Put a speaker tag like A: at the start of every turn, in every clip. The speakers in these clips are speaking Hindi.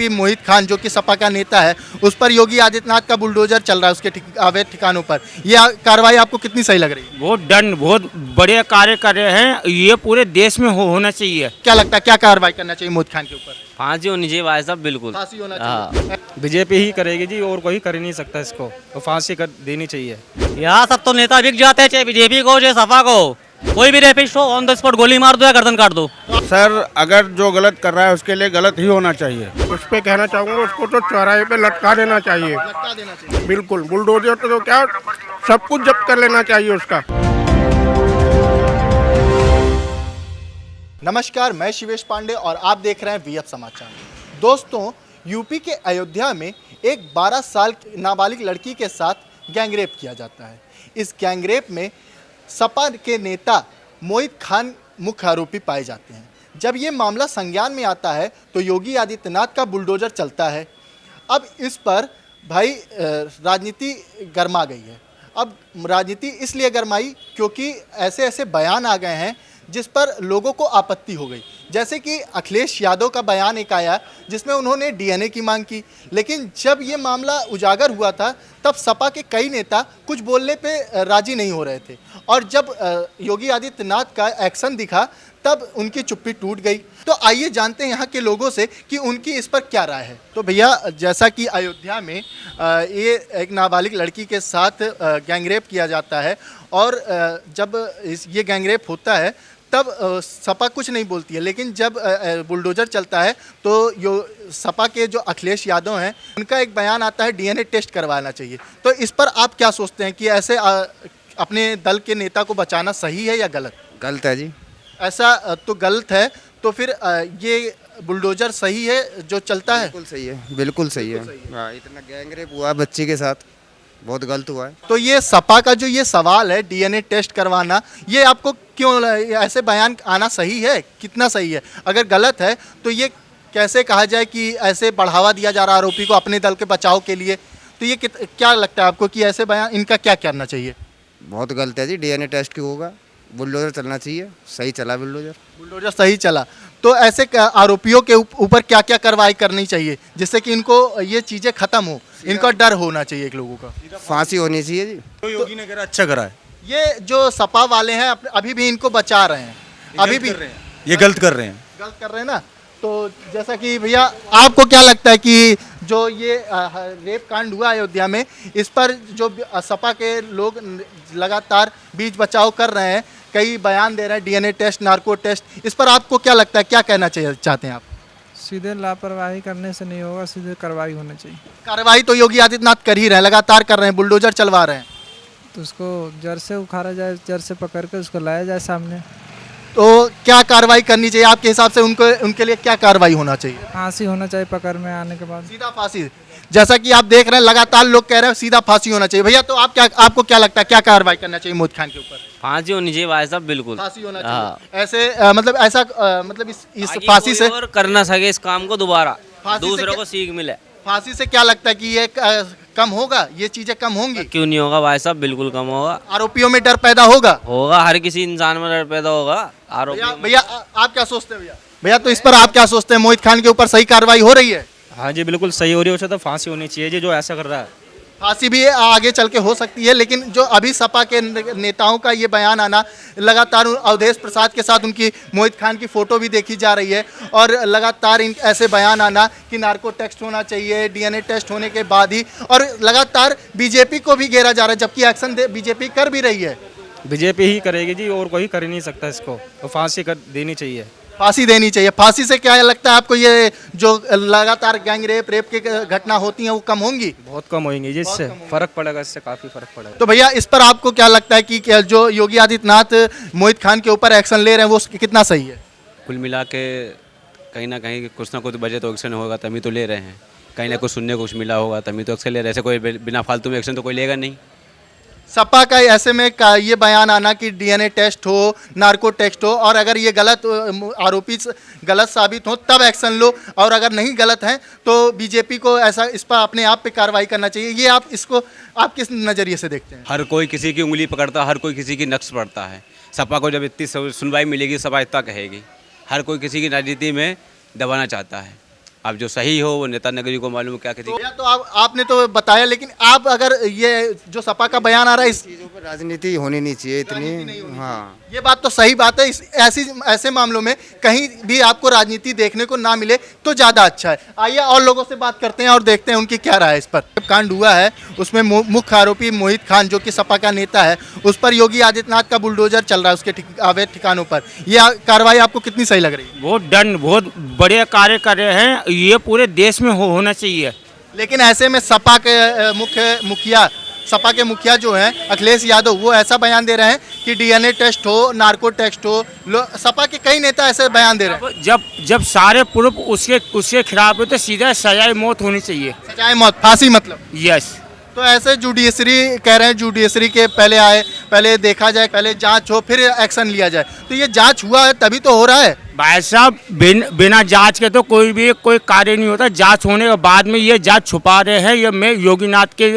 A: कि मोहित खान जो कि सपा का नेता है उस पर योगी आदित्यनाथ का बुलडोजर चल रहा है उसके अवैध ठिकानों पर, ये कार्रवाई आपको कितनी सही लग रही है?
B: बहुत बढ़िया कार्य कर रहे हैं, ये पूरे देश में होना चाहिए।
A: क्या लगता है क्या कार्रवाई करना चाहिए मोहित खान के ऊपर?
C: फांसी होनी चाहिए भाई साहब, बिल्कुल
A: फांसी होना चाहिए।
D: बीजेपी ही करेगी जी, और कोई कर ही नहीं सकता इसको, तो फांसी कर देनी चाहिए।
C: यहाँ सब तो नेता बिक जाते हैं, चाहे बीजेपी को चाहे सपा को। कोई भी रेपिस्ट हो ऑन द स्पॉट गोली मार दो या गर्दन काट दो।
E: सर अगर जो गलत कर रहा है उसके लिए गलत ही होना चाहिए। उस पर कहना चाहूँगा उसको तो चौराहे पे लटका देना चाहिए।
A: लटका देना चाहिए।
E: बिल्कुल, बुलडोजर तो क्या सब कुछ जब्त कर लेना चाहिए उसका।
A: नमस्कार, मैं शिवेश पांडे और आप देख रहे हैं वीएफ समाचार। दोस्तों, यूपी के अयोध्या में एक 12 साल की नाबालिग लड़की के साथ गैंगरेप किया जाता है। इस गैंगरेप में सपा के नेता मोहित खान मुख्य आरोपी पाए जाते हैं। जब ये मामला संज्ञान में आता है तो योगी आदित्यनाथ का बुलडोजर चलता है। अब इस पर भाई राजनीति गरमा गई है। अब राजनीति इसलिए गरमाई क्योंकि ऐसे ऐसे बयान आ गए हैं जिस पर लोगों को आपत्ति हो गई। जैसे कि अखिलेश यादव का बयान एक आया जिसमें उन्होंने डीएनए की मांग की, लेकिन जब ये मामला उजागर हुआ था तब सपा के कई नेता कुछ बोलने पे राजी नहीं हो रहे थे और जब योगी आदित्यनाथ का एक्शन दिखा तब उनकी चुप्पी टूट गई। तो आइए जानते हैं यहाँ के लोगों से कि उनकी इस पर क्या राय है। तो भैया, जैसा कि अयोध्या में ये एक नाबालिग लड़की के साथ गैंगरेप किया जाता है और जब ये गैंगरेप होता है तब सपा कुछ नहीं बोलती है, लेकिन जब बुलडोजर चलता है तो यो सपा के जो अखिलेश यादव हैं उनका एक बयान आता है डीएनए टेस्ट करवाना चाहिए। तो इस पर आप क्या सोचते हैं कि ऐसे अपने दल के नेता को बचाना सही है या गलत?
F: गलत है जी।
A: ऐसा तो गलत है, तो फिर ये बुलडोजर सही है जो चलता है?
F: बिल्कुल सही है, बिल्कुल सही है। हाँ, इतना गैंगरेप हुआ बच्ची के साथ, बहुत गलत हुआ है।
A: तो ये सपा का जो ये सवाल है डीएनए टेस्ट करवाना, ये आपको क्यों ऐसे बयान आना सही है? कितना सही है? अगर गलत है तो ये कैसे कहा जाए कि ऐसे बढ़ावा दिया जा रहा है आरोपी को अपने दल के बचाव के लिए? तो ये क्या लगता है आपको कि ऐसे बयान इनका क्या करना चाहिए?
F: बहुत गलत है जी, डीएनए टेस्ट क्यों होगा? बुलडोजर चलना चाहिए, सही चला बुलडोजर
A: सही चला। तो ऐसे आरोपियों के ऊपर क्या क्या कार्रवाई करनी चाहिए जिससे कि इनको ये चीज़ें खत्म हो? इनका डर होना चाहिए एक लोगों का।
F: फांसी होनी चाहिए जी।
D: तो योगी ने करा अच्छा करा है,
A: ये जो सपा वाले हैं अभी भी इनको बचा रहे हैं, अभी भी
D: ये गलत कर रहे हैं।
A: गलत कर रहे हैं ना। तो जैसा कि भैया, आपको क्या लगता है कि जो ये रेप कांड हुआ अयोध्या में, इस पर जो सपा के लोग लगातार बीच बचाव कर रहे हैं, कई बयान दे रहे हैं डीएनए टेस्ट, नार्को टेस्ट, इस पर आपको क्या लगता है, क्या कहना चाहते हैं आप?
G: सीधे लापरवाही करने से नहीं होगा, सीधे कार्रवाई होना चाहिए।
A: कार्रवाई तो योगी आदित्यनाथ कर ही रहे हैं, लगातार कर रहे हैं, बुलडोजर चलवा रहे हैं।
G: तो उसको जड़ से उखाड़ा जाए, जड़ से पकड़ के उसको लाया जाए सामने।
A: तो क्या कार्रवाई करनी चाहिए आपके हिसाब से? उनके लिए क्या कार्रवाई होना चाहिए?
G: फांसी होना चाहिए पकड़ में आने के बाद,
A: सीधा फांसी। जैसा कि आप देख रहे हैं लगातार लोग कह रहे हैं सीधा फांसी होना चाहिए। भैया, तो आपको क्या लगता है क्या कार्रवाई करना चाहिए मोहित खान के ऊपर?
C: फांसी होनी चाहिए भाई साहब, बिल्कुल
A: फांसी होना चाहिए। ऐसे मतलब इस फांसी से
C: और करना सके इस काम को दोबारा,
A: फांसी से
C: दूसरों
A: क्या-
C: को सीख मिले।
A: फांसी से क्या लगता है कि ये कम होगा, ये चीजें कम होंगी?
C: क्यों नहीं होगा भाई साहब, बिल्कुल कम होगा।
A: आरोपियों में डर पैदा होगा?
C: होगा, हर किसी इंसान में डर पैदा होगा। आरोपी
A: भैया आप क्या सोचते हैं? भैया, तो इस पर आप क्या सोचते हैं? मोहित खान के ऊपर सही कार्रवाई हो रही है?
D: हाँ जी, बिल्कुल सही हो रही है। उसे तो फांसी होनी चाहिए जी, जो ऐसा कर रहा है।
A: फांसी भी आगे चल के हो सकती है, लेकिन जो अभी सपा के नेताओं का ये बयान आना, लगातार अवधेश प्रसाद के साथ उनकी मोहित खान की फोटो भी देखी जा रही है और लगातार ऐसे बयान आना कि नार्को टेस्ट होना चाहिए डीएनए टेस्ट होने के बाद ही, और लगातार बीजेपी को भी घेरा जा रहा है जबकि एक्शन बीजेपी कर भी रही है।
D: बीजेपी ही करेगी जी, और कोई कर ही नहीं सकता इसको, तो फांसी कर देनी चाहिए।
A: फांसी देनी चाहिए। फांसी से क्या लगता है आपको, ये जो लगातार गैंगरेप रेप की घटना होती हैं वो कम होंगी?
D: बहुत कम होंगी जी, इससे फर्क पड़ेगा, इससे काफ़ी फर्क पड़ेगा।
A: तो भैया, इस पर आपको क्या लगता है कि जो योगी आदित्यनाथ मोहित खान के ऊपर एक्शन ले रहे हैं वो कितना सही है?
H: कुल मिला के कहीं ना कहीं कुछ ना कुछ वजह तो एक्शन होगा तभी तो ले रहे हैं, कहीं ना कुछ सुनने को कुछ मिला होगा तभी तो एक्शन ले रहे हैं। ऐसे कोई बिना फालतू में एक्शन तो कोई लेगा नहीं।
A: सपा का ऐसे में ये बयान आना कि डीएनए टेस्ट हो, नार्को टेस्ट हो, और अगर ये गलत आरोपी गलत साबित हो तब एक्शन लो, और अगर नहीं गलत हैं तो बीजेपी को ऐसा इस पर अपने आप पे कार्रवाई करना चाहिए। ये आप किस नज़रिए से देखते हैं?
H: हर कोई किसी की उंगली पकड़ता, हर कोई किसी की नक्श पड़ता है। सपा को जब इतनी सुनवाई मिलेगी सपा इतना कहेगी। हर कोई किसी की राजनीति में दबाना चाहता है, अब जो सही हो वो नेता नगरी को मालूम क्या कहती
A: या तो आपने तो बताया, लेकिन आप अगर ये जो सपा का बयान आ रहा है इस
F: चीज़ों पर राजनीति होनी नहीं चाहिए इतनी। हाँ,
A: ये बात तो सही बात है। ऐसे मामलों में कहीं भी आपको राजनीति देखने को ना मिले तो ज़्यादा अच्छा है। आइए और लोगों से बात करते हैं और देखते हैं उनकी क्या राय है इस पर। कांड हुआ है उसमें मुख्य आरोपी मोहित खान जो कि सपा का नेता है, उस पर योगी आदित्यनाथ का बुलडोजर चल रहा है उसके अवैध ठिकानों पर। यह कार्रवाई आपको कितनी सही लग रही है?
B: बहुत बढ़िया कार्य कर रहे हैं, ये पूरे देश में होना चाहिए।
A: लेकिन ऐसे में सपा के सपा के मुखिया जो हैं अखिलेश यादव, वो ऐसा बयान दे रहे हैं कि डीएनए टेस्ट हो, नार्को टेस्ट हो। सपा के कई नेता ऐसे बयान दे रहे हैं।
B: जब सारे प्रूफ उसके खिलाफ है तो सीधा सजाए मौत होनी चाहिए।
A: सजाए मौत, फांसी मतलब।
B: यस।
A: तो ऐसे जुडिशरी कह रहे हैं, जुडिशरी के पहले देखा जाए, पहले जांच हो फिर एक्शन लिया जाए। तो ये जांच हुआ है तभी तो हो रहा है।
B: भाई साहब, बिना जांच के तो कोई कार्य नहीं होता। जांच होने के बाद में ये जांच छुपा रहे हैं। ये मैं योगीनाथ के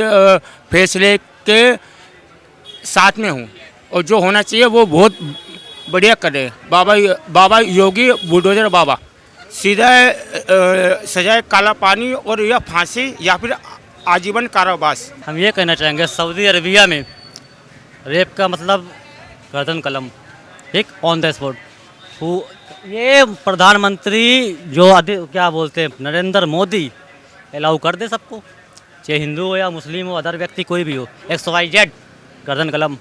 B: फैसले के साथ में हूँ और जो होना चाहिए वो बहुत बढ़िया करे। बाबा योगी बुलडोजर बाबा, सीधा सजाए काला पानी और या फांसी या फिर आजीवन कारावास।
C: हम ये कहना चाहेंगे सऊदी अरबिया में रेप का मतलब गर्दन कलम, एक ऑन द स्पॉट। ये प्रधानमंत्री जो क्या बोलते हैं नरेंद्र मोदी अलाउ कर दे सबको, चाहे हिंदू हो या मुस्लिम हो, अदर व्यक्ति कोई भी हो, XYZ गर्दन कलम।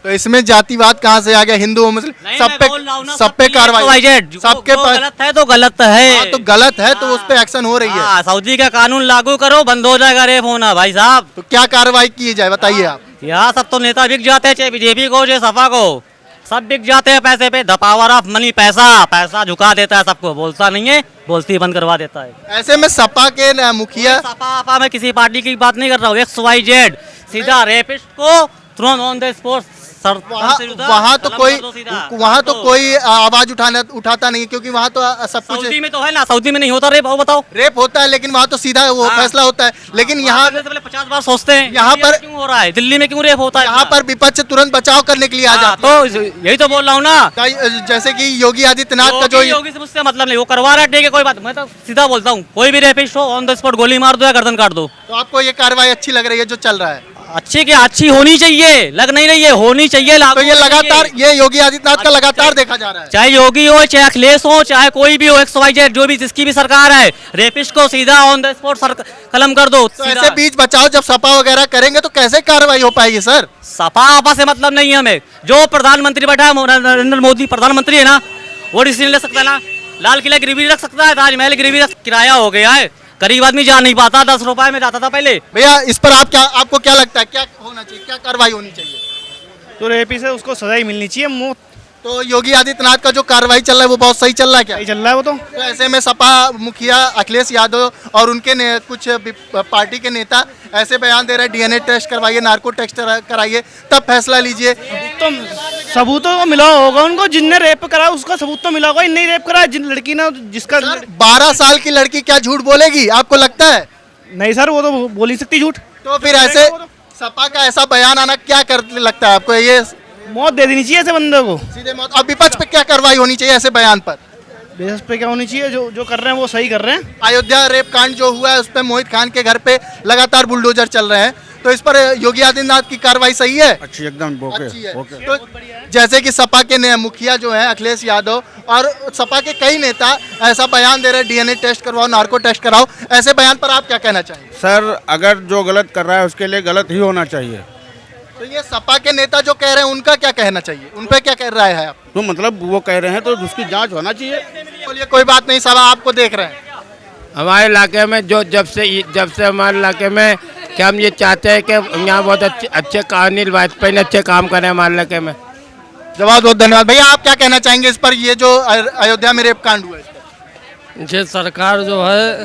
A: तो इसमें जातिवाद कहाँ से आ गया? हिंदू मुस्लिम सब पे कार्रवाई, सबके पास
C: गलत है तो गलत है।
A: हाँ, तो गलत है तो उस पे एक्शन हो रही है।
C: सऊदी का कानून लागू करो, बंद हो जाएगा रेप होना भाई साहब।
A: तो क्या कार्रवाई की जाए बताइए आप।
C: यहाँ सब तो नेता बिक जाते हैं, चाहे बीजेपी को चाहे सपा को, सब बिक जाते हैं पैसे पे। द पावर ऑफ मनी, पैसा झुका देता है सबको, बोलता नहीं है, बोलती बंद करवा देता है।
A: ऐसे में सपा के मुखिया,
C: सपा मैं किसी पार्टी की बात नहीं कर रहा हूँ, XYZ सीधा रेपिस्ट को तुरंत ऑन द स्पॉट।
A: वहाँ तो कोई आवाज उठाता नहीं, क्योंकि वहाँ तो सब कुछ
C: सऊदी में तो है ना। सऊदी में नहीं होता रेप? बताओ।
A: रेप होता है लेकिन वहाँ तो सीधा वो फैसला होता है। लेकिन यहाँ
C: 50 बार सोचते हैं
A: यहाँ पर
C: क्यों हो रहा है, दिल्ली में क्यों रेप होता है?
A: यहाँ पर विपक्ष तुरंत बचाव करने के लिए आ जाता
C: तो यही तो बोल रहा हूँ ना।
A: जैसे कि योगी आदित्यनाथ का जो
C: योगी से मुझसे मतलब नहीं, वो करवा रहा है, ठीक है कोई बात। मैं तो सीधा बोलता हूँ, कोई भी रेपिस्ट हो ऑन द स्पॉट गोली मार दो या गर्दन काट दो।
A: तो आपको ये कार्रवाई अच्छी लग रही है जो चल रहा है?
C: अच्छी क्या, अच्छी होनी चाहिए, लग नहीं रही है, होनी चाहिए।
A: तो ये लगातार ये योगी आदित्यनाथ का लगातार देखा जा रहा है,
C: चाहे योगी हो, चाहे अखिलेश हो, चाहे कोई भी हो, XYZ जो भी जिसकी भी सरकार है, रेपिस्ट को सीधा ऑन द स्पॉट कलम कर दो।
A: तो ऐसे बीच बचाओ जब सपा वगैरह करेंगे तो कैसे कार्रवाई हो पाएगी सर?
C: सपा आपा से मतलब नहीं है हमें। जो प्रधानमंत्री बैठा है नरेंद्र मोदी प्रधानमंत्री है ना, वो डिसीजन ले सकता है ना। लाल किला गिरवी रख सकता है, ताजमहल गिरवी किराया हो गया है, गरीब आदमी जा नहीं पाता। 10 रुपए में जाता था पहले।
A: भैया इस पर आपको क्या लगता है, क्या होना चाहिए, क्या कार्रवाई होनी चाहिए?
D: तो रेपी से उसको सजा ही मिलनी चाहिए, मौत।
A: तो योगी आदित्यनाथ का जो कार्रवाई चल रहा है वो बहुत सही चल रहा है क्या?
D: सही चल रहा है वो तो।
A: तो ऐसे में सपा मुखिया अखिलेश यादव और उनके कुछ पार्टी के नेता ऐसे बयान दे रहे हैं, डीएनए टेस्ट करवाइए, नार्को टेस्ट कराइए, तब फैसला लीजिए।
D: तो सबूतों को मिला होगा उनको, जिनने रेप करा उसका सबूत तो मिला होगा। नहीं रेप करा जिन लड़की ने, जिसका
A: 12 साल की लड़की क्या झूठ बोलेगी आपको लगता है?
D: नहीं सर, वो तो बोल नहीं सकती झूठ।
A: तो फिर ऐसे सपा का ऐसा बयान आना क्या लगता है आपको? ये
D: मौत दे देनी चाहिए ऐसे बंदे को,
A: सीधे मौत। और विपक्ष पे क्या कार्रवाई होनी चाहिए ऐसे बयान पर?
D: देश पे क्या होनी चाहिए, जो कर रहे हैं वो सही कर रहे हैं।
A: अयोध्या रेप कांड जो हुआ है उस पर मोहित खान के घर पे लगातार बुलडोजर चल रहे हैं, तो इस पर योगी आदित्यनाथ की कार्रवाई सही है?
E: अच्छी एकदम
A: अच्छी है। तो जैसे कि सपा के मुखिया जो हैं अखिलेश यादव और सपा के कई नेता ऐसा बयान दे रहे हैं, डीएनए टेस्ट करवाओ, नार्को टेस्ट कराओ, ऐसे बयान पर आप क्या कहना चाहेंगे?
E: सर अगर जो गलत कर रहा है उसके लिए गलत ही होना चाहिए।
A: तो ये सपा के नेता जो कह रहे हैं उनका क्या कहना चाहिए, उन पे क्या कह रहा है आप?
E: तो मतलब वो कह रहे हैं तो उसकी जांच होना चाहिए।
A: बोलिए कोई बात नहीं, सब आपको देख रहे हैं।
B: हमारे इलाके में जो जब से हमारे इलाके में कि हम ये चाहते हैं कि यहाँ बहुत अच्छे अनिल वाजपेयी ने अच्छे काम करें हमारे इलाके में।
A: जवाब बहुत धन्यवाद। भैया आप क्या कहना चाहेंगे इस पर, ये जो अयोध्या में रेप कांड हुआ है?
G: ये सरकार जो है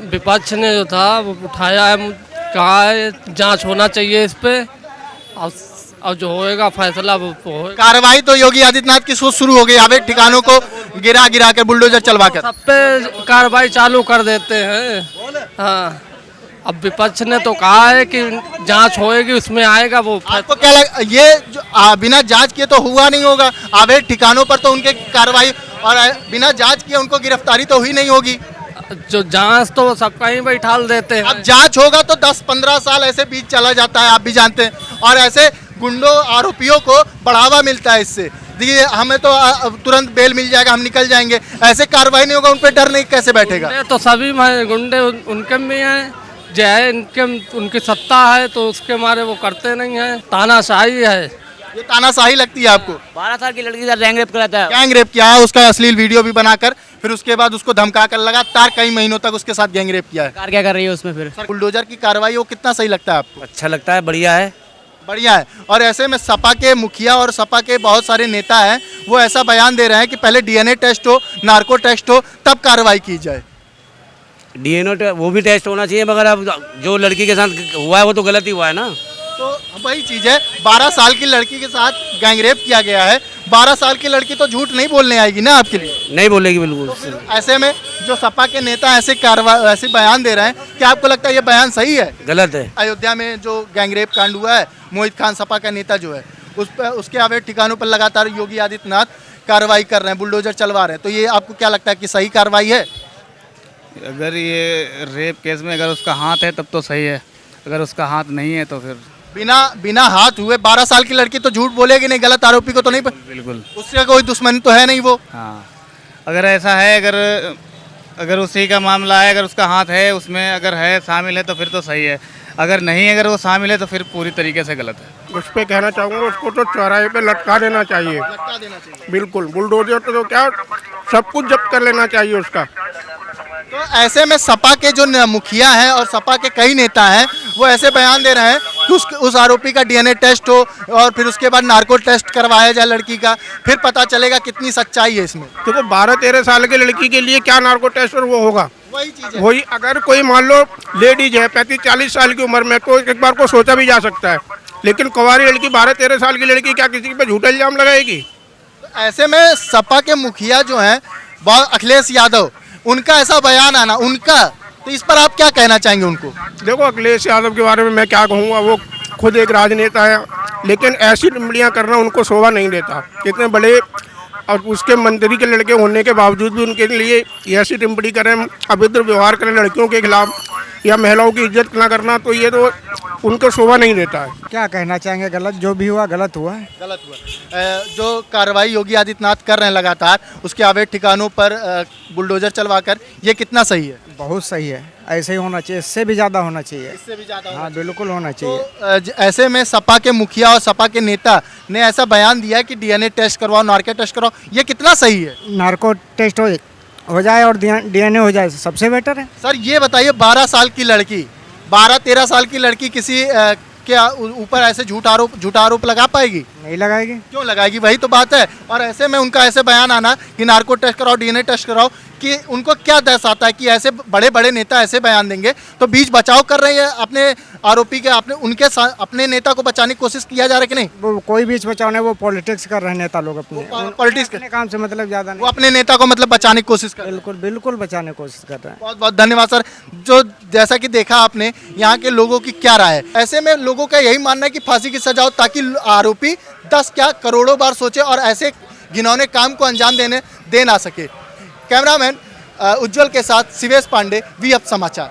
G: विपक्ष ने जो था वो उठाया है, कहा है जांच होना चाहिए इस पे, अब जो होएगा फैसला वो होएगा।
A: कार्रवाई तो योगी आदित्यनाथ की शुरू हो गई, अवैध ठिकानों को गिरा कर बुलडोजर चलवा कर
G: सब पे कार्रवाई चालू कर देते हैं। हाँ, अब विपक्ष ने तो कहा है कि जांच होएगी, उसमें आएगा वो।
A: आपको क्या लगा, ये जो बिना जांच किए तो हुआ नहीं होगा? अवैध ठिकानों पर तो उनके कार्रवाई और बिना जांच किए उनको गिरफ्तारी तो हुई नहीं होगी।
G: जो जांच तो सब कहीं बैठाल देते हैं।
A: अब जांच होगा तो 10-15 साल ऐसे बीच चला जाता है, आप भी जानते हैं, और ऐसे गुंडों आरोपियों को बढ़ावा मिलता है इससे। देखिए हमें तो तुरंत बेल मिल जाएगा, हम निकल जाएंगे, ऐसे कार्रवाई नहीं होगा, उन पर डर नहीं कैसे बैठेगा?
G: गुंडे तो सभी में गुंडे उनके में हैं, जो है इनके उनकी सत्ता है तो उसके मारे वो करते नहीं हैं, तानाशाही है।
A: ये तानाशाही लगती है आपको?
C: 12 साल की लड़की का गैंग रेप कराता है।
A: गैंग रेप किया, उसका अश्लील वीडियो भी बनाकर, फिर उसके बाद उसको धमका कर लगातार कई महीनों तक उसके साथ गैंग रेप किया है।
C: सरकार क्या कर रही है उसमें फिर?
A: सर बुलडोजर की कार्रवाई वो कितना सही लगता है आपको?
C: अच्छा लगता है, बढ़िया है।
A: बढ़िया है। और ऐसे में सपा के मुखिया और सपा के बहुत सारे नेता हैं, वो ऐसा बयान दे रहे हैं कि पहले डीएनए टेस्ट हो, नार्को टेस्ट हो, तब कार्रवाई की जाए।
C: डीएनए वो भी टेस्ट होना चाहिए, मगर अब जो लड़की के साथ हुआ है वो तो गलत ही हुआ है ना।
A: तो वही चीज़ है, 12 साल की लड़की के साथ गैंगरेप किया गया है, 12 साल की लड़की तो झूठ नहीं बोलने आएगी ना आपके लिए।
C: नहीं बोलेगी बिल्कुल।
A: ऐसे में जो सपा के नेता ऐसे बयान दे रहे हैं, क्या आपको लगता है ये बयान सही है?
C: गलत है।
A: अयोध्या में जो गैंगरेप कांड हुआ है, मोहित खान सपा का नेता जो है, उस पर उसके अवैध ठिकानों पर लगातार योगी आदित्यनाथ कार्रवाई कर रहे हैं, बुलडोजर चलवा रहे हैं, तो ये आपको क्या लगता है कि सही कार्रवाई है?
I: अगर ये रेप केस में अगर उसका हाथ है तब तो सही है, अगर उसका हाथ नहीं है तो फिर
A: बिना हाथ हुए 12 साल की लड़की तो झूठ बोलेगी नहीं, गलत आरोपी को तो नहीं,
I: बिल्कुल
A: उससे कोई दुश्मनी तो है नहीं वो।
I: हाँ, अगर ऐसा है, अगर उसी का मामला है, अगर उसका हाथ है उसमें, अगर है शामिल है तो फिर तो सही है, अगर नहीं अगर वो शामिल है तो फिर पूरी तरीके से गलत है।
E: उस पर कहना चाहूँगा उसको तो चौराहे पे लटका देना चाहिए। बिल्कुल, बुलडोजर तो क्या सब कुछ जब्त कर लेना चाहिए उसका।
A: तो ऐसे में सपा के जो मुखिया हैं और सपा के कई नेता हैं, वो ऐसे बयान दे रहे हैं कि उस आरोपी का डीएनए टेस्ट हो और फिर उसके बाद नार्को टेस्ट करवाया जाए लड़की का, फिर पता चलेगा कितनी सच्चाई है इसमें।
E: देखो 12-13 साल की लड़की के लिए क्या नार्को टेस्ट और वो होगा?
A: वही चीज है।
E: वही अगर कोई मान लो लेडीज है 35-40 साल की उम्र में तो एक बार को सोचा भी जा सकता है, लेकिन कुंवारी लड़की 12-13 साल की लड़की क्या किसी पे झूठा इल्जाम लगाएगी?
A: तो ऐसे में सपा के मुखिया जो हैं अखिलेश यादव, उनका ऐसा बयान आना उनका, तो इस पर आप क्या कहना चाहेंगे उनको?
E: देखो अखिलेश यादव के बारे में मैं क्या कहूँगा, वो खुद एक राजनेता है, लेकिन ऐसी टिप्पणियाँ करना उनको शोभा नहीं देता। इतने बड़े और उसके मंत्री के लड़के होने के बावजूद भी उनके लिए ऐसी टिप्पणी करें, अभद्र व्यवहार करें लड़कियों के खिलाफ या महिलाओं की इज्जत ना करना, तो ये तो उनको शोभा नहीं देता है।
J: क्या कहना चाहेंगे, गलत जो भी हुआ गलत हुआ है।
A: गलत हुआ। जो कार्रवाई योगी आदित्यनाथ कर रहे हैं लगातार उसके अवैध ठिकानों पर बुलडोजर चलवाकर, ये कितना सही है?
J: बहुत सही है, ऐसे ही होना चाहिए, इससे भी ज़्यादा होना चाहिए।
A: इससे भी ज़्यादा
J: हाँ बिल्कुल होना चाहिए।
A: तो ऐसे में सपा के मुखिया और सपा के नेता ने ऐसा बयान दिया कि डीएनए टेस्ट करवाओ, नार्को टेस्ट करवाओ, ये कितना सही है?
J: नार्को टेस्ट हो जाए और डीएनए हो जाए सबसे बेटर है।
A: सर ये बताइए, 12 साल की लड़की, 12-13 साल की लड़की किसी के ऊपर ऐसे झूठा आरोप लगा पाएगी?
J: नहीं लगाएगी।
A: क्यों लगाएगी? वही तो बात है। और ऐसे में उनका ऐसे बयान आना कि नार्को टेस्ट कराओ, डीएनए टेस्ट कराओ, कि उनको क्या दर्श आता है कि ऐसे बड़े बड़े नेता ऐसे बयान देंगे तो बीच बचाव कर रहे हैं अपने आरोपी के, अपने नेता को बचाने की कोशिश किया जा रहा है कि नहीं?
J: वो कोई बीच बचाव नहीं, वो पॉलिटिक्स कर रहे हैं नेता लोग अपने,
A: पॉलिटिक्स
J: अपने काम से मतलब ज़्यादा नहीं।
A: वो अपने नेता को मतलब बचाने की कोशिश कर रहे हैं।
J: बिल्कुल बिल्कुल बचाने की कोशिश कर रहे हैं।
A: बहुत बहुत धन्यवाद सर। जो जैसा कि देखा आपने यहाँ के लोगों की क्या राय है, ऐसे में लोगों का यही मानना है कि फांसी की सजा हो ताकि आरोपी 10 क्या करोड़ों बार सोचे और ऐसे घिनौने काम को अंजाम दे ना सके। कैमरामैन उज्जवल के साथ शिवेश पांडे, वी अब समाचार।